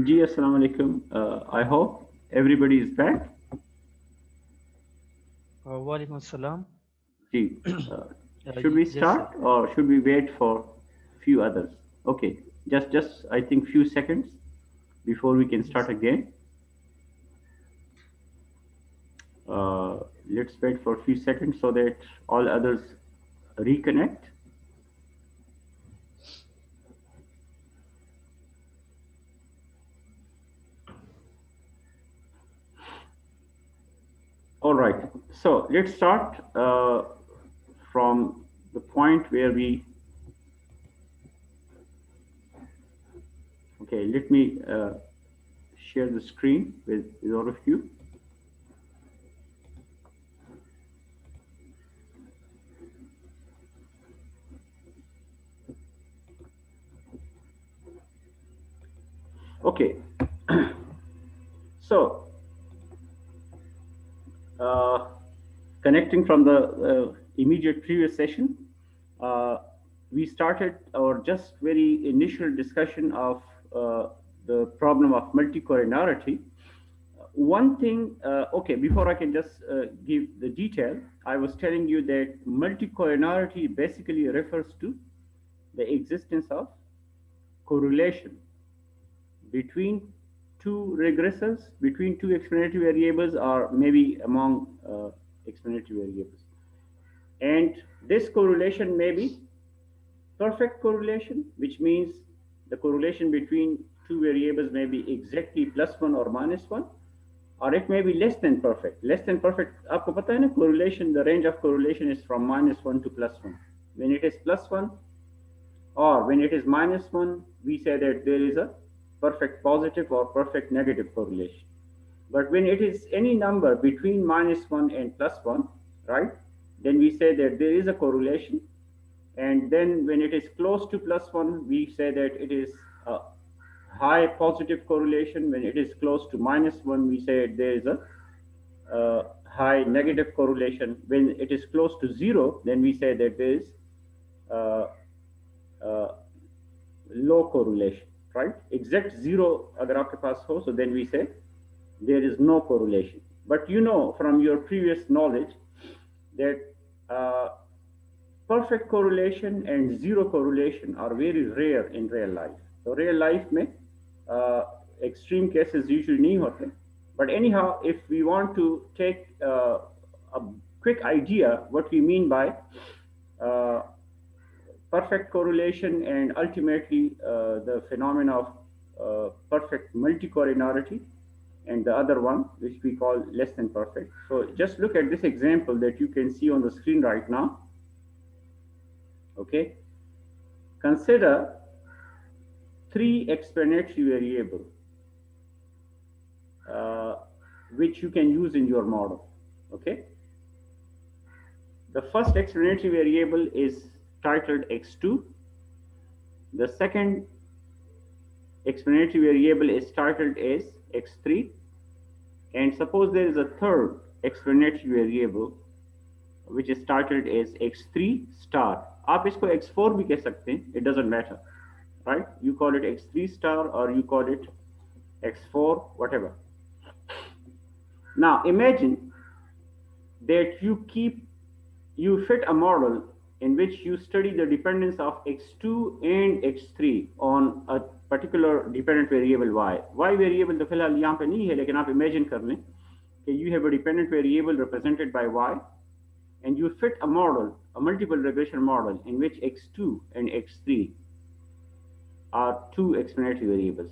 Ji, assalamu alaikum. I hope everybody is back. Walaikum assalam. Ji, should we Yes, sir. start or should we wait for few others? Okay, just I think few seconds before we can Yes. start again. Uh, let's wait for a few seconds so that all others reconnect. All right, so let's start from the point where we. Okay, let me share the screen with all of you. Okay, so uh, connecting from the immediate previous session, uh, we started our just very initial discussion of the problem of multicollinearity. One thing, okay, before I can just give the detail, I was telling you that multicollinearity basically refers to the existence of correlation between two regressors, between two explanatory variables, or maybe among explanatory variables. And this correlation may be perfect correlation, which means the correlation between two variables may be exactly +1 or -1, or it may be less than perfect. Less than perfect, आपको पता है ना, correlation, the range of correlation is from -1 to +1. When it is +1 or when it is -1, we say that there is a perfect positive or perfect negative correlation. But when it is any number between -1 and +1, right, then we say that there is a correlation. And then when it is close to +1, we say that it is a high positive correlation. When it is close to -1, we say there is a high negative correlation. When it is close to 0, then we say that there is uh, uh, low correlation, right? Exact 0 agar aapke paas ho, so then we say there is no correlation. But you know from your previous knowledge that perfect correlation and zero correlation are very rare in real life. So real life में extreme cases usually नहीं होते. But anyhow, if we want to take a quick idea what we mean by uh, perfect correlation and ultimately the phenomena of perfect multicollinearity, and the other one which we call less than perfect. So just look at this example that you can see on the screen right now. Okay, consider three explanatory variables uh, which you can use in your model. Okay, the first explanatory variable is titled x2. The second explanatory variable is titled as x3. And suppose there is a third explanatory variable which is titled as x3 star. आप इसको x4 भी कह सकते हैं, it doesn't matter, right? You call it x3 star or you call it x4, whatever. Now imagine that you fit a model in which you study the dependence of x2 and x3 on a particular dependent variable y. Y variable तो फिलहाल यहाँ पे नहीं है, लेकिन आप imagine कर लें कि you have a dependent variable represented by y, and you fit a model, a multiple regression model, in which x2 and x3 are two explanatory variables.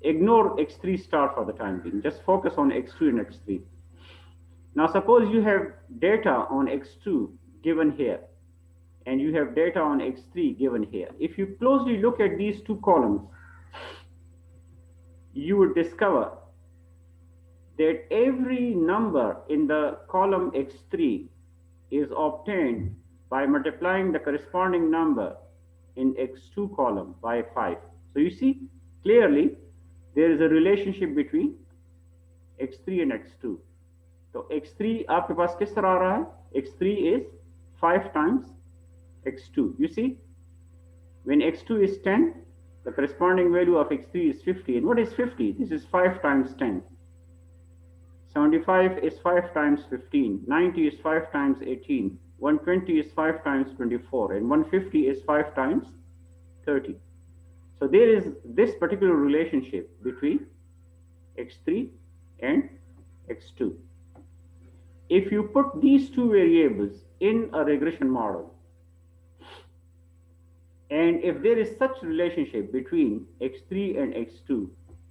Ignore x3 star for the time being. Just focus on x2 and x3. Now suppose you have data on x2 given here, and you have data on x3 given here. If you closely look at these two columns, you would discover that every number in the column x3 is obtained by multiplying the corresponding number in x2 column by 5. So you see clearly there is a relationship between x3 and x2. So x3 आपके पास किस तरह आ रहा है? x3 is 5 times x2. You see, when x2 is 10, The corresponding value of x3 is 50. And what is 50? This is 5 times 10. 75 is 5 times 15. 90 is 5 times 18. 120 is 5 times 24. And 150 is 5 times 30. So there is this particular relationship between x3 and x2. If you put these two variables in a regression model, and if there is such relationship between x3 and x2,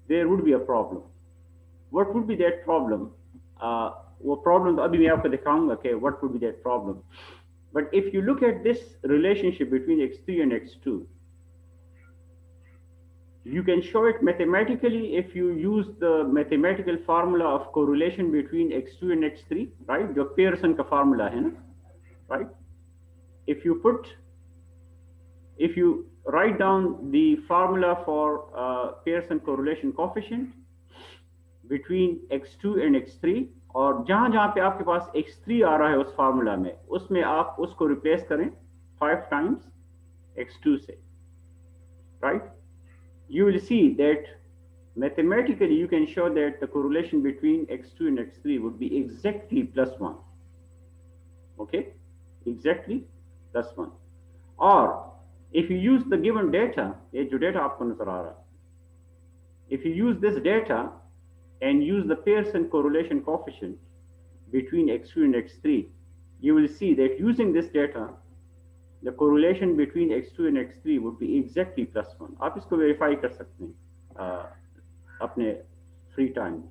there would be a problem. What would be that problem? वो problem तो अभी मैं आपको दिखाऊंगा कि what would be that problem. But if you look at this relationship between x3 and x2, you can show it mathematically if you use the mathematical formula of correlation between x2 and x3, right? जो Pearson का formula है ना, right? If you write down the formula for Pearson correlation coefficient between x2 and x3, और जहां जहां पे आपके पास x3 आ रहा है उस फार्मूला में, उसमें आप उसको रिप्लेस करें 5 times x2 से, right? You will see that mathematically you can show that the correlation between x2 and x3 would be exactly +1. Okay, exactly +1. Or if you use the given data, ये जो data आपको नजर आ रहा है, if you use this data and use the Pearson correlation coefficient between x2 and x3, you will see that using this data, the correlation between x2 and x3 would be exactly +1. आप इसको verify कर सकते हैं अपने free time.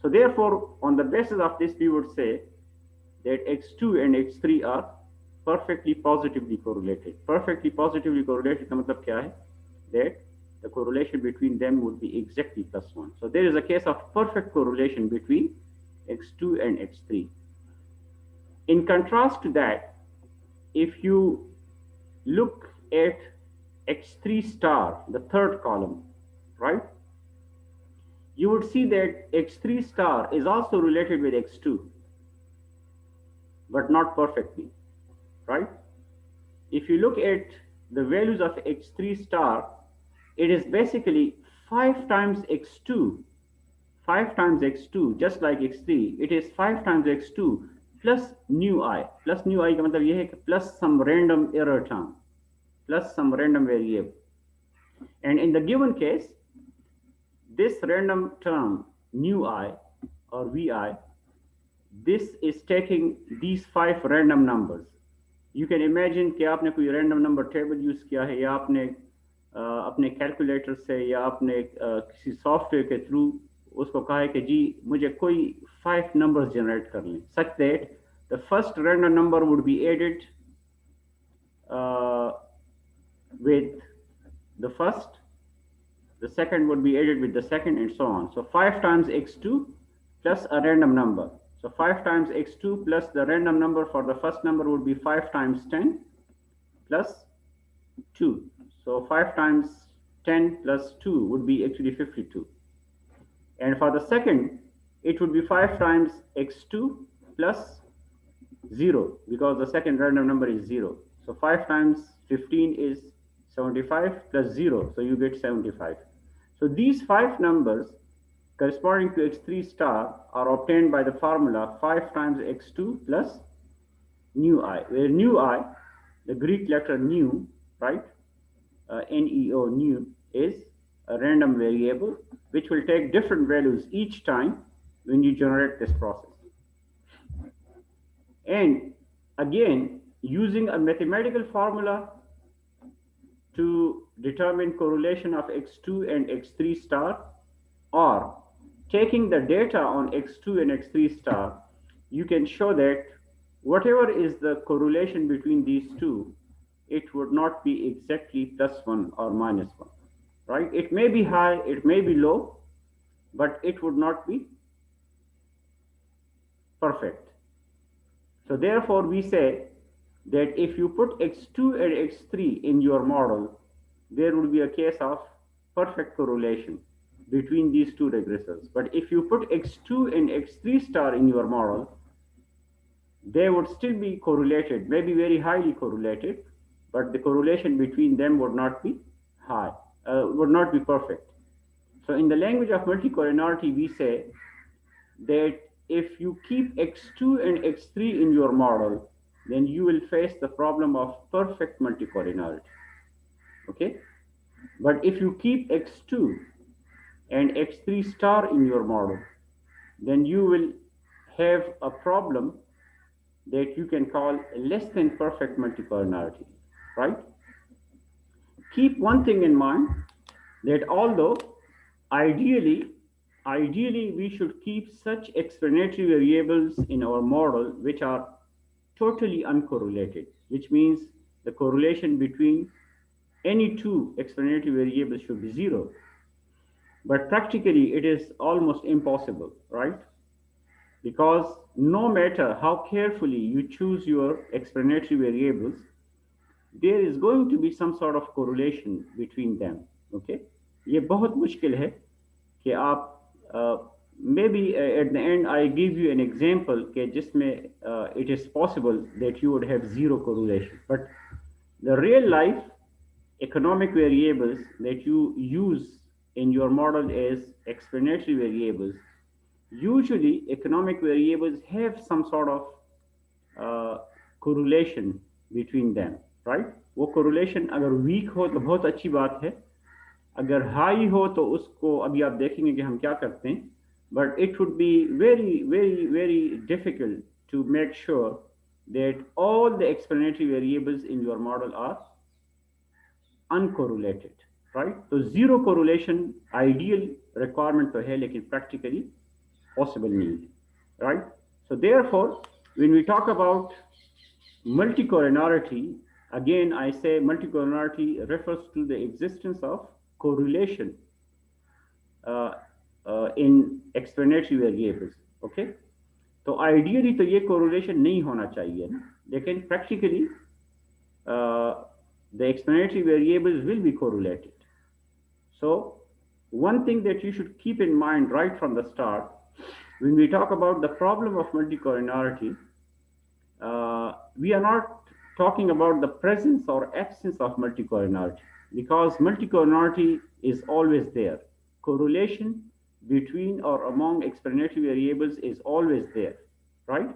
So therefore, on the basis of this, we would say that x2 and x3 are perfectly positively correlated. Perfectly positively correlated का मतलब क्या है? That the correlation between them would be exactly +1. So there is a case of perfect correlation between x2 and x3. In contrast to that, if you look at x3 star, the third column, right, you would see that x3 star is also related with x2, but not perfectly, right? If you look at the values of x3 star, it is basically 5 times x2, 5 times x2, just like x3. It is 5 times x2 plus nu I. Plus nu I का मतलब ये है कि plus some random error term, plus some random variable. And in the given case, this random term nu I or vi, this is taking these 5 random numbers. You can imagine कि आपने कोई random number table use किया है, या आपने अपने calculator से या आपने किसी सॉफ्टवेयर के थ्रू उसको कहा है कि जी मुझे कोई 5 numbers generate कर लें, such that the first random number would be added with the first, the second would be added with the second, and so on. So 5 times x2 plus a random number. So 5 times x2 plus the random number for the first number would be 5 times 10 plus 2. So 5 times 10 plus 2 would be actually 52. And for the second, it would be 5 times x2 plus 0, because the second random number is 0. So 5 times 15 is 75 plus 0, so you get 75. So these 5 numbers corresponding to x3 star are obtained by the formula 5 times x2 plus nu I, where nu I, the Greek letter nu, right, neo, nu, is a random variable which will take different values each time when you generate this process. And again, using a mathematical formula to determine correlation of x2 and x3 star, or taking the data on x2 and x3 star, you can show that whatever is the correlation between these two, it would not be exactly +1 or -1, right? It may be high, it may be low, but it would not be perfect. So therefore, we say that if you put x2 and x3 in your model, there would be a case of perfect correlation between these two regressors. But if you put x2 and x3 star in your model, they would still be correlated, maybe very highly correlated, but the correlation between them would not be high. would not be perfect. So in the language of multicollinearity, we say that if you keep x2 and x3 in your model, then you will face the problem of perfect multicollinearity. Okay? But if you keep x2 and x3 star in your model, then you will have a problem that you can call less than perfect multicollinearity, right? Keep one thing in mind, that although ideally, ideally we should keep such explanatory variables in our model which are totally uncorrelated, which means the correlation between any two explanatory variables should be zero. But practically it is almost impossible, right? Because no matter how carefully you choose your explanatory variables, there is going to be some sort of correlation between them. Okay, ये बहुत मुश्किल है कि आप maybe at the end I give you an example कि जिसमें it is possible that you would have zero correlation, but the real life economic variables that you use in your model as explanatory variables, usually economic variables have some sort of correlation between them, right? वो correlation अगर weak हो तो बहुत अच्छी बात है, अगर high हो तो उसको अभी आप देखेंगे कि हम क्या करते हैं, but it would be very, very, very difficult to make sure that all the explanatory variables in your model are uncorrelated, right? So zero correlation ideal requirement तो है, लेकिन practically possible नहीं, right? So therefore, when we talk about multicollinearity, again I say multicollinearity refers to the existence of correlation in explanatory variables. Okay, तो ideally तो ये correlation नहीं होना चाहिए ना, लेकिन practically the explanatory variables will be correlated. So one thing that you should keep in mind right from the start, when we talk about the problem of multicollinearity, we are not talking about the presence or absence of multicollinearity, because multicollinearity is always there. Correlation between or among explanatory variables is always there, right?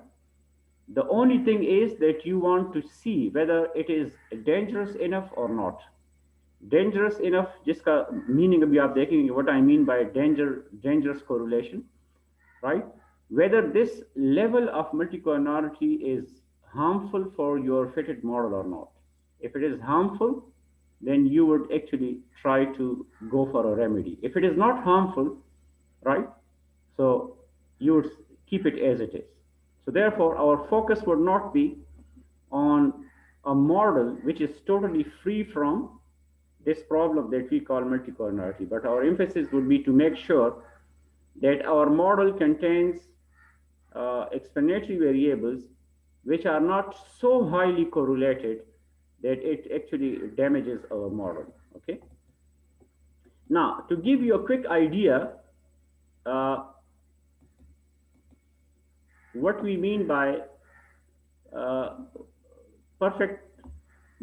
The only thing is that you want to see whether it is dangerous enough or not. Dangerous enough, जिसका meaning अभी आप देखेंगे what I mean by dangerous correlation, right? Whether this level of multicollinearity is harmful for your fitted model or not. If it is harmful, then you would actually try to go for a remedy. If it is not harmful, right, so you would keep it as it is. So therefore, our focus would not be on a model which is totally free from this problem that we call multicollinearity, but our emphasis would be to make sure that our model contains explanatory variables which are not so highly correlated that it actually damages our model. Okay. Now, to give you a quick idea, what we mean by perfect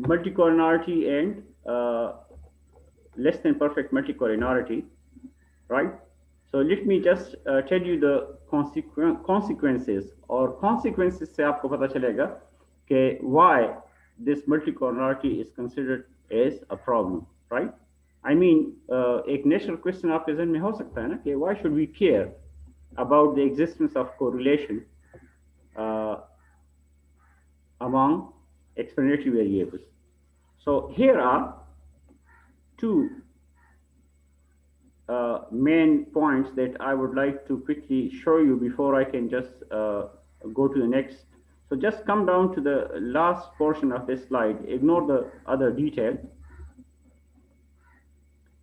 multicollinearity and less than perfect multicollinearity, right? So let me just tell you the consequences, or consequences से आपको पता चलेगा कि why this multicollinearity is considered as a problem, right? I mean, एक natural question आपके ज़हन में हो सकता है ना कि why should we care about the existence of correlation among explanatory variables? So here are two main points that I would like to quickly show you before I can just go to the next. So just come down to the last portion of this slide, ignore the other detail.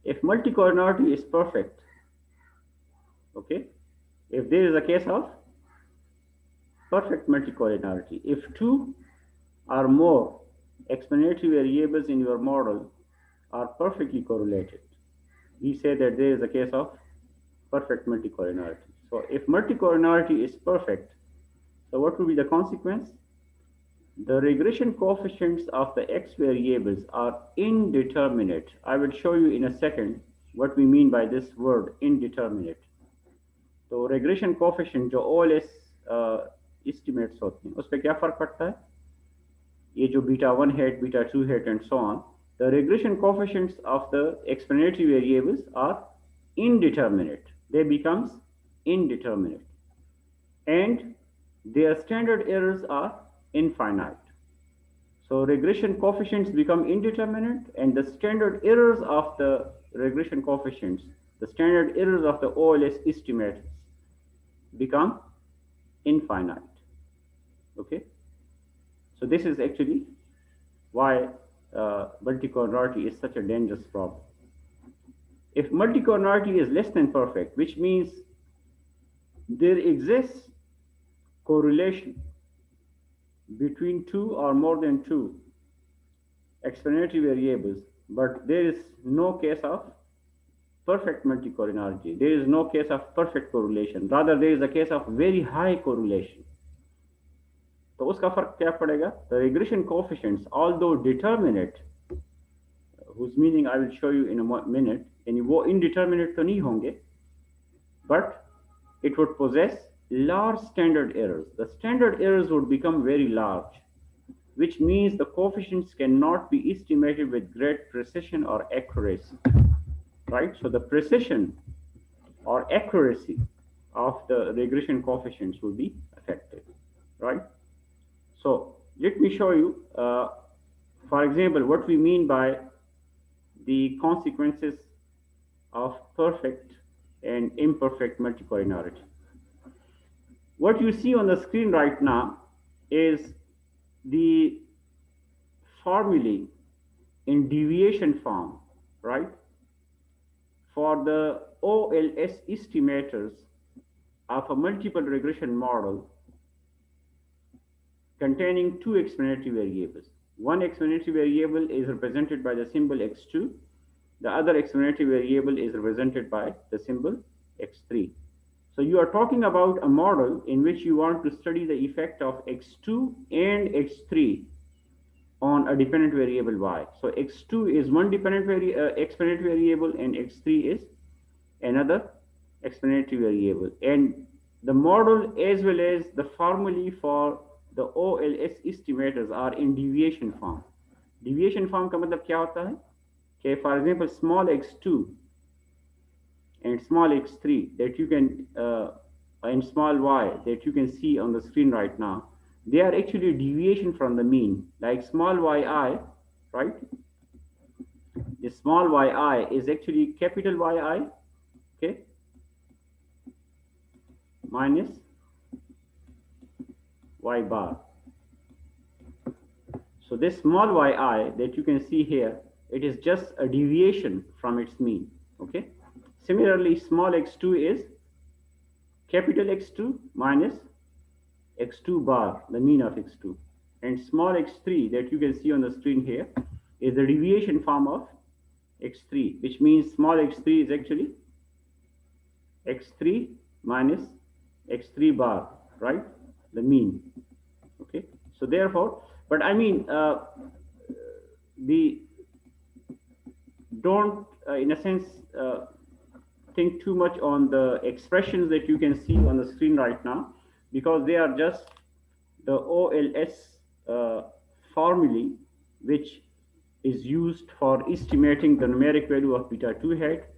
If multicollinearity is perfect, okay, if there is a case of perfect multicollinearity, if two or more explanatory variables in your model are perfectly correlated, we say that there is a case of perfect multicollinearity. So if multicollinearity is perfect, so what will be the consequence? The regression coefficients of the x variables are indeterminate. I will show you in a second what we mean by this word indeterminate. तो regression coefficient जो OLS estimates होते हैं उस पर क्या फर्क पड़ता है? ये जो beta 1 hat, beta 2 hat and so on, the regression coefficients of the explanatory variables are indeterminate. They becomes indeterminate. And their standard errors are infinite. So regression coefficients become indeterminate, and the standard errors of the regression coefficients, the standard errors of the OLS estimates become infinite. Okay? So this is actually why multicollinearity is such a dangerous problem. If multicollinearity is less than perfect, which means there exists correlation between two or more than two explanatory variables, but there is no case of perfect multicollinearity. There is no case of perfect correlation. Rather, there is a case of very high correlation. तो उसका फर्क क्या पड़ेगा? The regression coefficients, although determinate, whose meaning I will show you in a minute, यानी वो indeterminate तो नहीं होंगे, but it would possess large standard errors. The standard errors would become very large, which means the coefficients cannot be estimated with great precision or accuracy, right? So the precision or accuracy of the regression coefficients will be affected, right? So let me show you, for example, what we mean by the consequences of perfect and imperfect multicollinearity. What you see on the screen right now is the formulae in deviation form, right? For the OLS estimators of a multiple regression model containing two explanatory variables. One explanatory variable is represented by the symbol x2. The other explanatory variable is represented by the symbol x3. So you are talking about a model in which you want to study the effect of x2 and x3 on a dependent variable y. So x2 is one dependent explanatory variable and x3 is another explanatory variable. And the model as well as the formulae for the OLS estimators are in deviation form. Deviation form का मतलब क्या होता है? Okay, for example, small x2 and small x3 that you can and small y that you can see on the screen right now, they are actually deviation from the mean. Like small yi, right? The small yi is actually capital Yi, okay, minus y bar. So this small yi that you can see here, it is just a deviation from its mean, okay? Similarly, small x2 is capital X2 minus x2 bar, the mean of x2. And small x3 that you can see on the screen here is the deviation form of x3, which means small x3 is actually x3 minus x3 bar, right? The mean, okay? So therefore, but I mean, don't, in a sense, think too much on the expressions that you can see on the screen right now, because they are just the OLS formulae, which is used for estimating the numeric value of beta 2 hat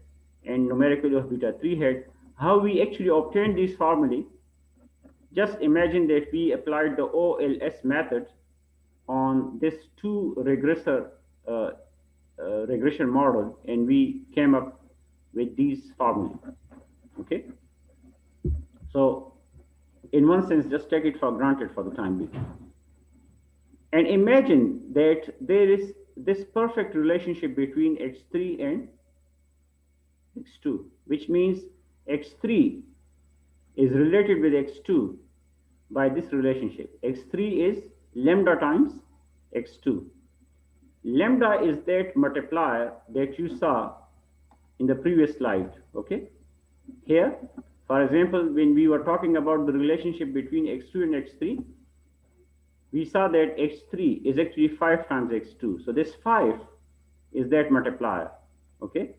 and numeric value of beta 3 hat. How we actually obtained these formulae, just imagine that we applied the OLS method on this two regressor regression model, and we came up with these formulae, okay? So in one sense, just take it for granted for the time being. And imagine that there is this perfect relationship between x3 and x2, which means x3 is related with x2 by this relationship. x3 is lambda times x2. Lambda is that multiplier that you saw in the previous slide, okay? Here, for example, when we were talking about the relationship between x2 and x3, we saw that x3 is actually 5 times x2. So this 5 is that multiplier, okay?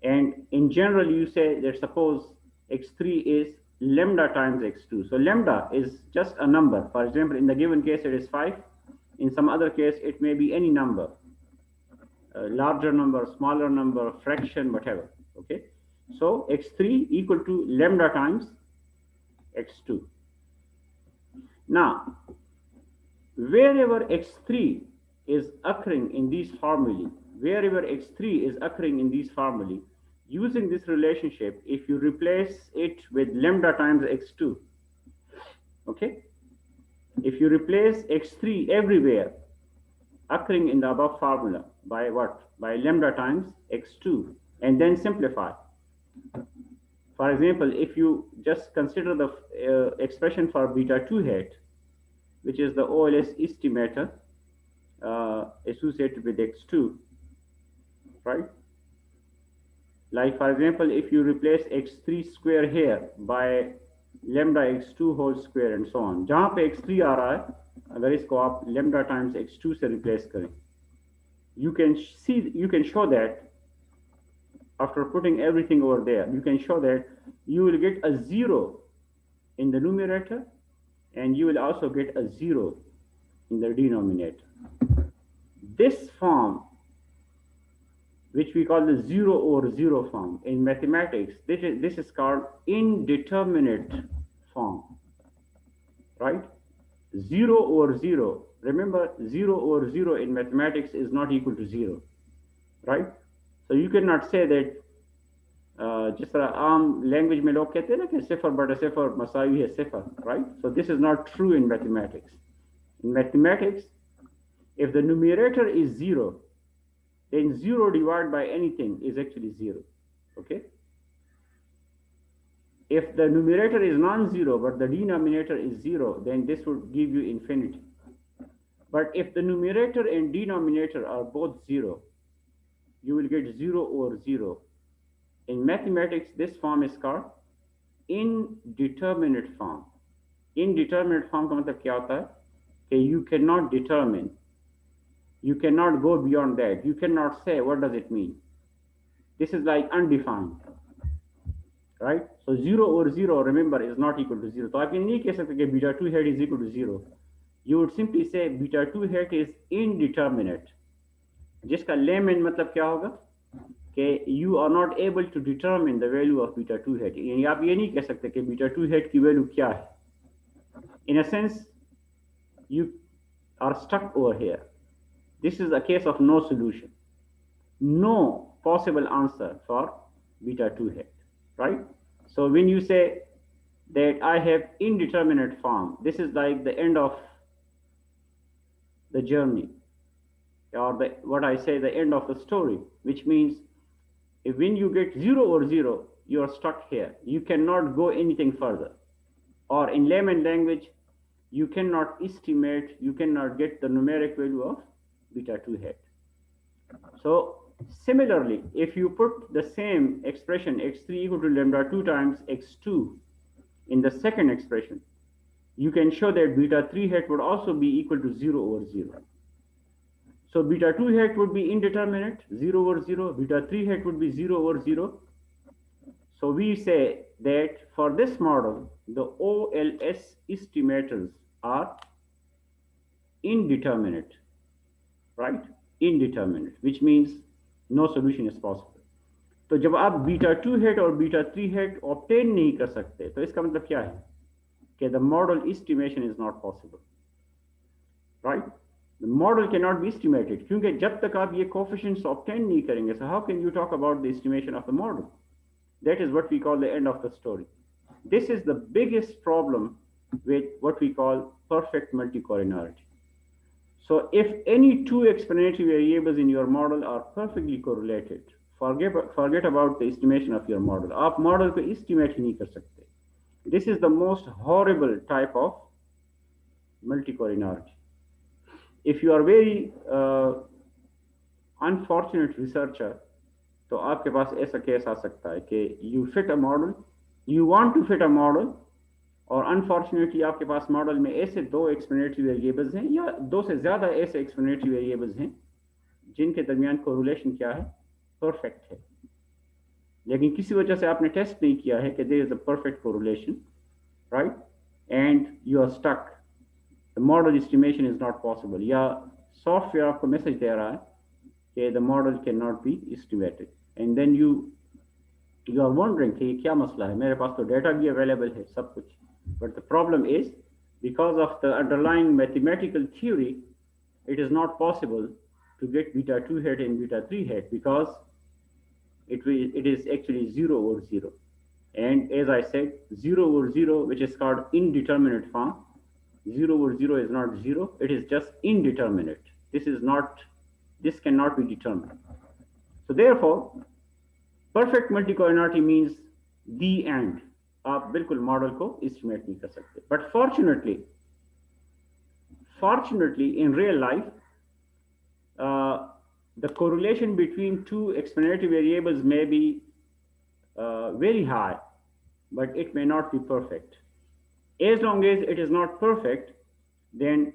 And in general, you say that suppose x3 is lambda times x2. So lambda is just a number. For example, in the given case, it is 5. In some other case, it may be any number, a larger number, smaller number, fraction, whatever, okay? So x3 equal to lambda times x2. Now, wherever x3 is occurring in these formulae, wherever x3 is occurring in these formulae, using this relationship, if you replace it with lambda times x2, okay? If you replace x3 everywhere occurring in the above formula by what? By lambda times x2, and then simplify. For example, if you just consider the expression for beta 2 hat, which is the OLS estimator associated with x2, right? Like for example, if you replace x3 square here by lambda x2 whole square and so on, जहाँ पे x3 आ रहा है, अगर इसको आप lambda times x2 से replace करें, you can show that after putting everything over there, you can show that you will get a 0 in the numerator, and you will also get a 0 in the denominator. This form, which we call the 0 over 0 form in mathematics, this is called indeterminate form, right? 0 over 0. Remember, 0 over 0 in mathematics is not equal to 0, right? So you cannot say that जिस तरह आम language में लोग कहते हैं ना कि सिफर बटा सिफर मसावी है सिफर, right? So this is not true in mathematics. In mathematics, if the numerator is 0, then 0 divided by anything is actually 0, okay? If the numerator is non-zero but the denominator is 0, then this would give you infinity. But if the numerator and denominator are both 0, you will get 0 over 0. In mathematics, this form is called indeterminate form. Indeterminate form का मतलब क्या होता है कि you cannot determine, you cannot go beyond that, you cannot say what does it mean. This is like undefined, right? So 0 over 0, remember, is not equal to 0. तो आप ये नहीं कह सकते कि beta 2 hat is equal to 0. You would simply say beta 2 hat is indeterminate, जिसका layman मतलब क्या होगा कि you are not able to determine the value of beta 2 hat. यानी आप ये नहीं कह सकते कि beta 2 hat की value क्या है. In a sense, you are stuck over here. This is a case of no solution, no possible answer for beta 2 hat, right? So when you say that I have indeterminate form, this is like the end of the journey, or what I say, the end of the story, which means if when you get 0 over 0, you are stuck here. You cannot go anything further. Or in layman language, you cannot estimate, you cannot get the numeric value of beta 2 hat. So similarly, if you put the same expression x3 equal to lambda 2 times x2 in the second expression, you can show that beta 3 hat would also be equal to 0 over 0. So beta 2 hat would be indeterminate, 0 over 0. Beta 3 hat would be 0 over 0. So we say that for this model, the OLS estimators are indeterminate, right? Indeterminate, which means no solution is possible. तो जब आप beta 2 hat और beta 3 hat obtain नहीं कर सकते, तो इसका मतलब क्या है कि the model estimation is not possible, right? The model cannot be estimated, क्योंकि जब तक आप ये coefficients obtain नहीं करेंगे, so how can you talk about the estimation of the model? That is what we call the end of the story. This is the biggest problem with what we call perfect multicollinearity. So if any two explanatory variables in your model are perfectly correlated, forget about the estimation of your model. आप model को estimate ही नहीं कर सकते. This is the most horrible type of multicollinearity. If you are very unfortunate researcher, तो आपके पास ऐसा case आ सकता है कि you fit a model, you want to fit a model, और अनफॉर्चुनेटली आपके पास मॉडल में ऐसे दो एक्सप्लेनेटरी वेरिएबल्स हैं या दो से ज़्यादा ऐसे एक्सप्लेनेटरी वेरिएबल्स हैं जिनके दरमियान कोरिलेशन क्या है, परफेक्ट है, लेकिन किसी वजह से आपने टेस्ट नहीं किया है कि there is a perfect correlation, right, and you are stuck, the model estimation is not possible, या सॉफ्टवेयर आपको मैसेज दे रहा है कि the model can not be estimated, and then you are wondering कि ये क्या मसला है, मेरे पास तो डेटा भी अवेलेबल है सब कुछ, but the problem is because of the underlying mathematical theory, it is not possible to get beta 2 hat and beta 3 hat because it is actually 0 over 0. And as I said, 0 over 0, which is called indeterminate form, 0 over 0 is not 0, it is just indeterminate. This cannot be determined. So therefore, perfect multicollinearity means the end. आप बिल्कुल model को estimate नहीं कर सकते. But fortunately in real life, the correlation between two explanatory variables may be very high, but it may not be perfect. As long as it is not perfect, then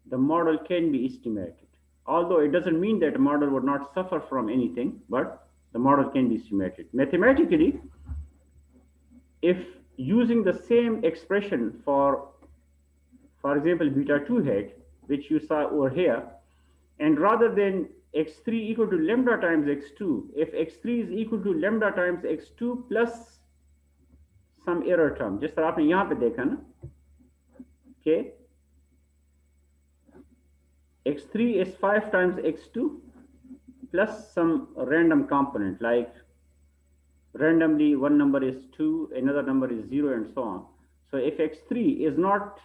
the model can be estimated. Although it doesn't mean that a model would not suffer from anything, but the model can be estimated. Mathematically, if using the same expression for example, beta 2 hat, which you saw over here, and rather than x3 equal to lambda times x2, if x3 is equal to lambda times x2 plus some error term, जिस तरह आपने यहाँ पे देखा ना, कि x3 is 5 times x2 plus some random component, like randomly one number is 2, another number is 0, and so on. So if x3 is not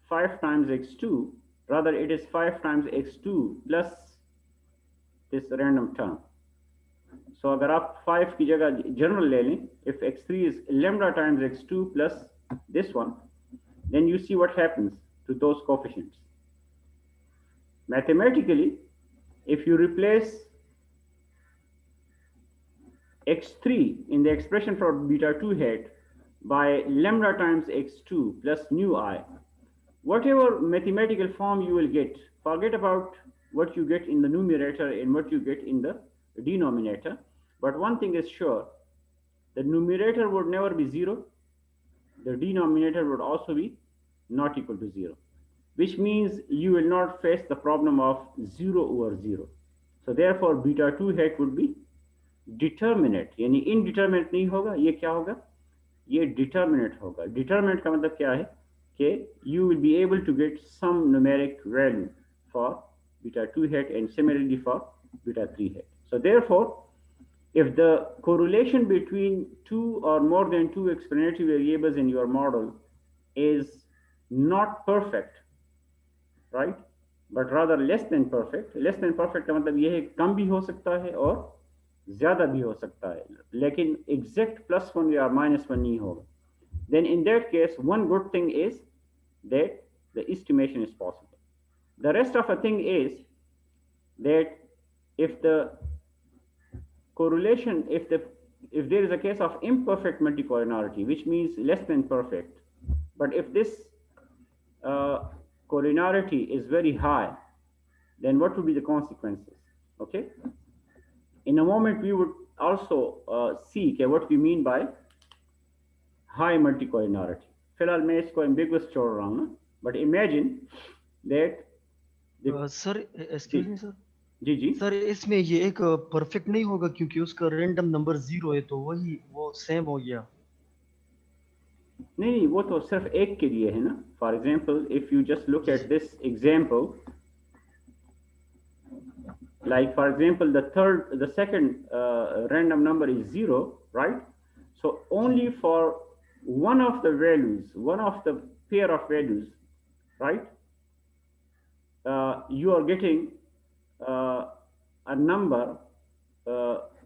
5 times x2, rather it is 5 times x2 plus this random term. So अगर आप 5 की जगह general ले लें, if x3 is lambda times x2 plus this one, then you see what happens to those coefficients. Mathematically, if you replace x3 in the expression for beta 2 hat by lambda times x2 plus nu I, whatever mathematical form you will get, forget about what you get in the numerator and what you get in the denominator. But one thing is sure, the numerator would never be 0. The denominator would also be not equal to 0, which means you will not face the problem of 0 over 0. So therefore, beta 2 hat would be determinate, यानी indeterminate नहीं होगा, ये क्या होगा, ये determinate होगा. Determinate का मतलब क्या है कि you will be able to get some numeric value for beta 2 hat and similarly for beta 3 hat. So therefore, if the correlation between two or more than two explanatory variables in your model is not perfect, right, but rather less than perfect का मतलब ये है कम भी हो सकता है और ज़्यादा भी हो सकता है, लेकिन exact +1 या -1 नहीं होगा, then in that case one good thing is that the estimation is possible. The rest of the thing is that if the correlation, if there is a case of imperfect multicollinearity, which means less than perfect, but if this collinearity is very high, then what would be the consequences? Okay, in a moment we would also see what we mean by high multicollinearity. फिलहाल मैं इसको ambiguous छोड़ रहा हूँ ना, but imagine that sir excuse me sir, जी जी sir इसमें ये एक परफेक्ट नहीं होगा क्योंकि उसका रैंडम नंबर 0 है, तो वही वो सेम हो गया. नहीं, वो तो सिर्फ एक के लिए है ना. For example, if you just look at this example, like for example the second random number is 0, right? So only for one of the values, one of the pair of values, right, you are getting a number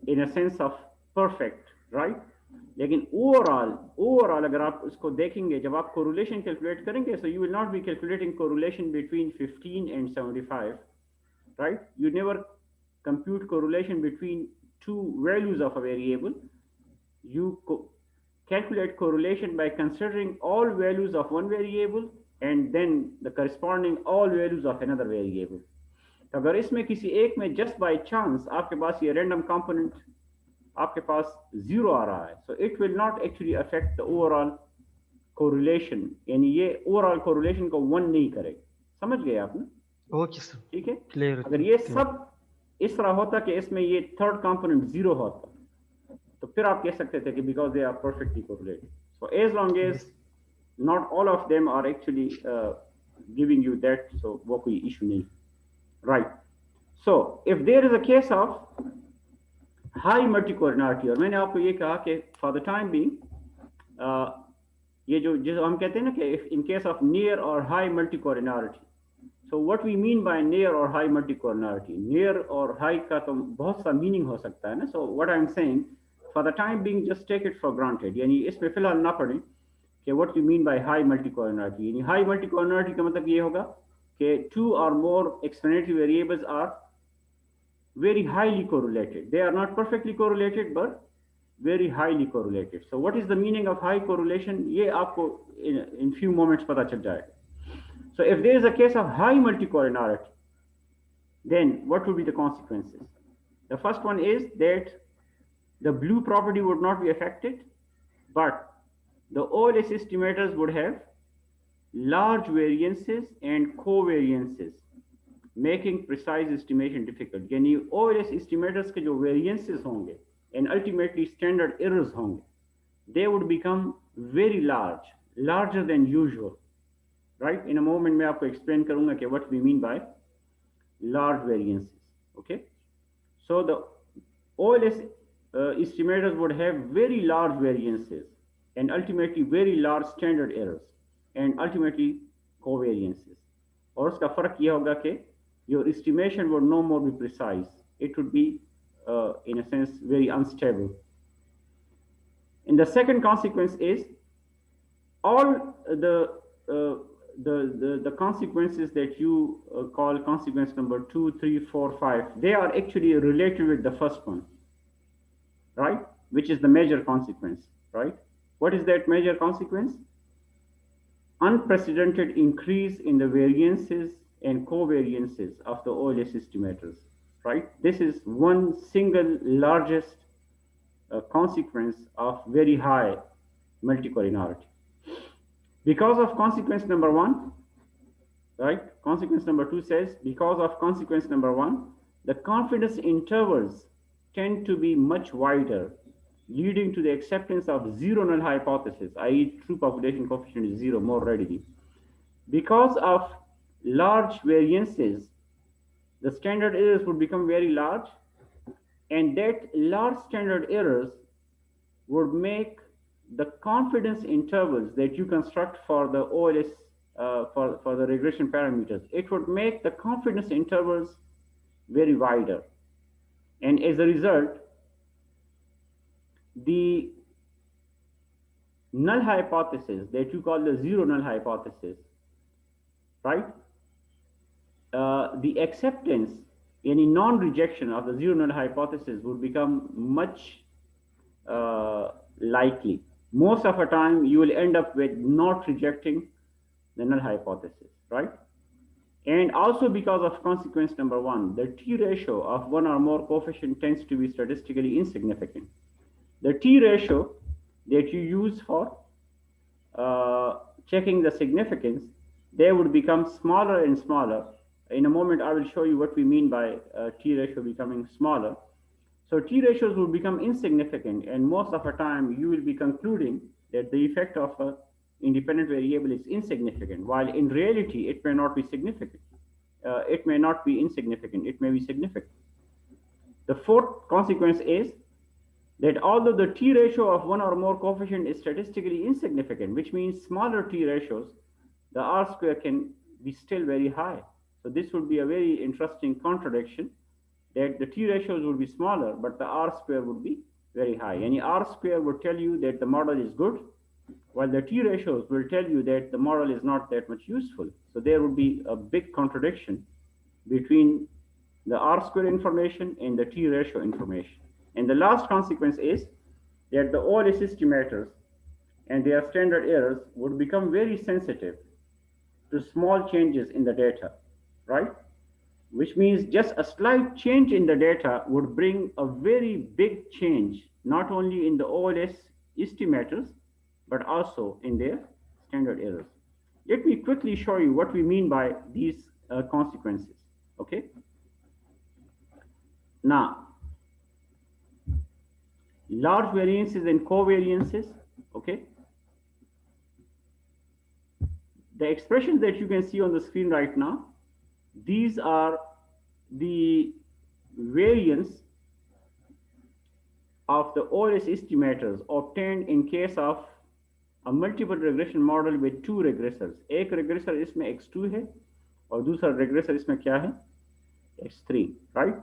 in a sense of perfect, right? लेकिन overall अगर आप उसको देखेंगे, जब आप correlation calculate करेंगे, so you will not be calculating correlation between 15 and 75, right? You never compute correlation between two values of a variable. You calculate correlation by considering all values of one variable and then the corresponding all values of another variable. तो अगर इसमें किसी एक में just by chance आपके पास ये random component आपके पास zero आ रहा है, so it will not actually affect the overall correlation, यानी ये overall correlation को one नहीं करेगा. समझ गए आप ना? ओके सर, ठीक है. क्लियर. अगर ये सब इस तरह होता कि इसमें ये थर्ड कंपोनेंट जीरो होता तो फिर आप कह सकते थे कि because they are perfectly correlated. So as long as not all of them are actually giving you that, so वो कोई इशू नहीं. Right. So if there is a case of high multicollinearity, और मैंने आपको ये कहा कि फॉर द टाइम बीइंग ये जो हम कहते हैं ना कि इन केस ऑफ नियर और high multicollinearity. So what we mean by near or high multicollinearity? Near or high का तो बहुत सा meaning हो सकता है ना. So what I'm saying, for the time being, just take it for granted. यानी इसमें फिलहाल ना पढ़ें कि what we mean by high multicollinearity. यानी high multicollinearity का मतलब ये होगा कि two or more explanatory variables are very highly correlated. They are not perfectly correlated, but very highly correlated. So what is the meaning of high correlation? ये आपको in few moments पता चल जाएगा. So if there is a case of high multicollinearity, then what would be the consequences? The first one is that the blue property would not be affected, but the OLS estimators would have large variances and covariances, making precise estimation difficult. यानी OLS estimators के जो variances होंगे and ultimately standard errors होंगे, they would become very large, larger than usual. Right? In a moment मैं आपको explain करूँगा कि what we mean by large variances. Okay? So the OLS estimators would have very large variances and ultimately very large standard errors and ultimately covariances. और उसका फर्क यह होगा कि your estimation would no more be precise. It would be in a sense very unstable. And the second consequence is all the consequences that you call consequence number 2, 3, 4, 5, they are actually related with the first one, right? Which is the major consequence, right? What is that major consequence? Unprecedented increase in the variances and covariances of the OLS estimators, right? This is one single largest consequence of very high multicollinearity. Because of consequence number one, right? Consequence number two says, because of consequence number one, the confidence intervals tend to be much wider, leading to the acceptance of zero null hypothesis, i.e. true population coefficient is zero more readily. Because of large variances, the standard errors would become very large, and that large standard errors would make the confidence intervals that you construct for the OLS, for the regression parameters, it would make the confidence intervals very wider. And as a result, the null hypothesis that you call the zero null hypothesis, right? The acceptance, any non-rejection of the zero null hypothesis would become much likely. Most of the time, you will end up with not rejecting the null hypothesis, right? And also because of consequence number one, the T ratio of one or more coefficient tends to be statistically insignificant. The T ratio that you use for checking the significance, they would become smaller and smaller. In a moment, I will show you what we mean by T ratio becoming smaller. So T ratios will become insignificant, and most of the time you will be concluding that the effect of an independent variable is insignificant, while in reality it may not be significant. It may not be insignificant, it may be significant. The fourth consequence is that although the T ratio of one or more coefficient is statistically insignificant, which means smaller T ratios, the R square can be still very high. So this would be a very interesting contradiction, that the T ratios would be smaller, but the R square would be very high. Any R square would tell you that the model is good, while the T ratios will tell you that the model is not that much useful. So there would be a big contradiction between the R square information and the T ratio information. And the last consequence is that the OLS estimators, and their standard errors would become very sensitive to small changes in the data, right? Which means just a slight change in the data would bring a very big change, not only in the OLS estimators, but also in their standard errors. Let me quickly show you what we mean by these consequences, okay? Now, large variances and covariances, okay? The expressions that you can see on the screen right now, these are the variance of the OLS estimators obtained in case of a multiple regression model with two regressors. एक regressor इसमें x2 है और दूसरा regressor इसमें क्या है x3, right?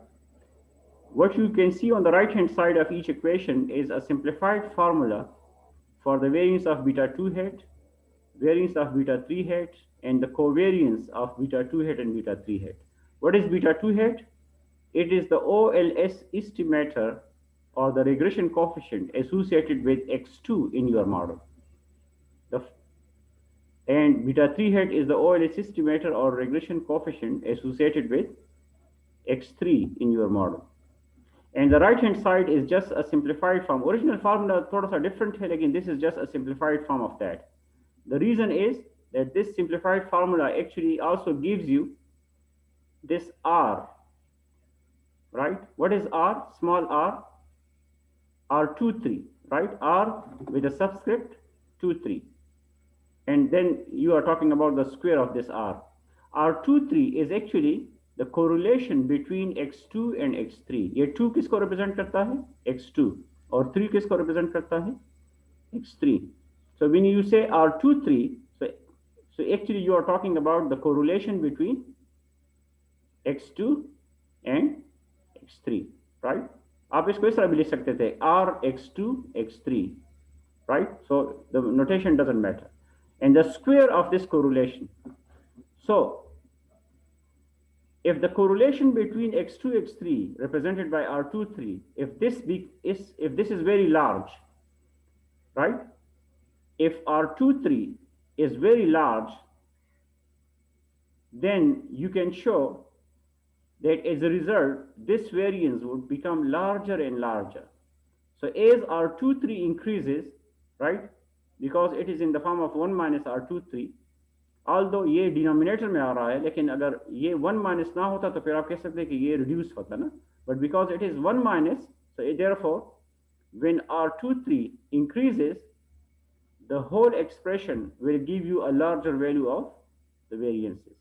What you can see on the right hand side of each equation is a simplified formula for the variance of beta 2 hat, variance of beta 3 hat, and the covariance of beta 2 hat and beta 3 hat. What is beta 2 hat? It is the OLS estimator or the regression coefficient associated with x2 in your model. And beta 3 hat is the OLS estimator or regression coefficient associated with x3 in your model. And the right hand side is just a simplified form. Original formula थोड़ा सा different है, लेकिन this is just a simplified form of that. The reason is that this simplified formula actually also gives you this R, right? What is R? Small r, R23, right? R with a subscript 23. And then you are talking about the square of this R. R23 is actually the correlation between x2 and x3. ये 2 किसको represent करता है? x2. और 3 किसको represent करता है? x3. So when you say R23, so actually you are talking about the correlation between x2 and x3, right? आप इसको इस तरह भी लिख सकते थे, R x2 x3, right? So the notation doesn't matter. And the square of this correlation. So if the correlation between x2 x3 represented by R23, if this is very large, right? If R23 is very large, then you can show that as a result, this variance would become larger and larger. So as R23 increases, right? Because it is in the form of 1 minus R23, although ये denominator में आ रहा है, लेकिन अगर ये 1 minus ना होता तो फिर आप कह सकते हैं कि ये रिड्यूस होता ना, but because it is 1 minus, so therefore when R23 increases, the whole expression will give you a larger value of the variances.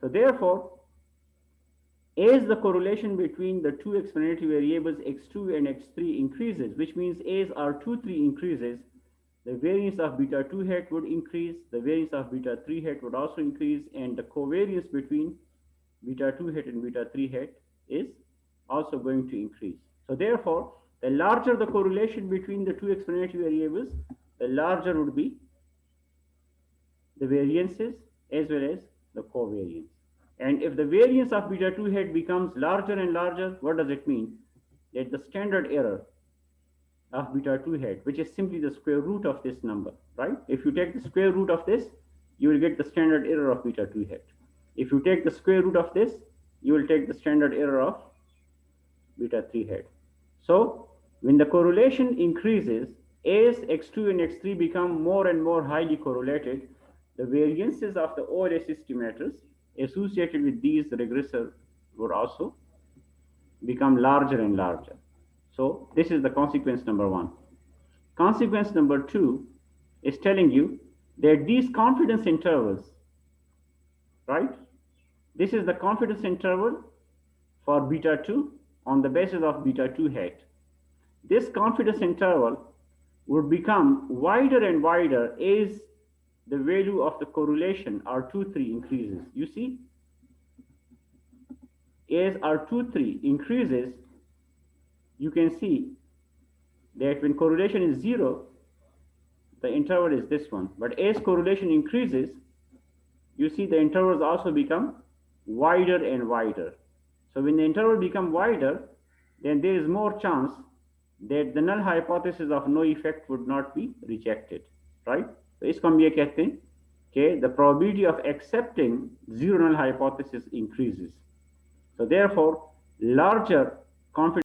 So therefore, as the correlation between the two explanatory variables x2 and x3 increases, which means as R23 increases, the variance of beta 2 hat would increase, the variance of beta 3 hat would also increase, and the covariance between beta 2 hat and beta 3 hat is also going to increase. So therefore, the larger the correlation between the two explanatory variables, the larger would be the variances as well as the covariance. And if the variance of beta 2 hat becomes larger and larger, what does it mean? That the standard error of beta 2 hat, which is simply the square root of this number, right? If you take the square root of this, you will get the standard error of beta 2 hat. If you take the square root of this, you will take the standard error of beta 3 hat. So when the correlation increases, as x2 and x3 become more and more highly correlated, the variances of the OLS estimators associated with these regressors would also become larger and larger. So this is the consequence number 1. Consequence number 2 is telling you that these confidence intervals, right? This is the confidence interval for beta 2 on the basis of beta 2 hat. This confidence interval would become wider and wider as the value of the correlation R23 increases. You see, as R23 increases, you can see that when correlation is 0, the interval is this one. But as correlation increases, you see the intervals also become wider and wider. So when the interval becomes wider, then there is more chance that the null hypothesis of no effect would not be rejected, right? तो इसको हम ये कहते हैं कि the probability of accepting zero null hypothesis increases. So therefore, larger confidence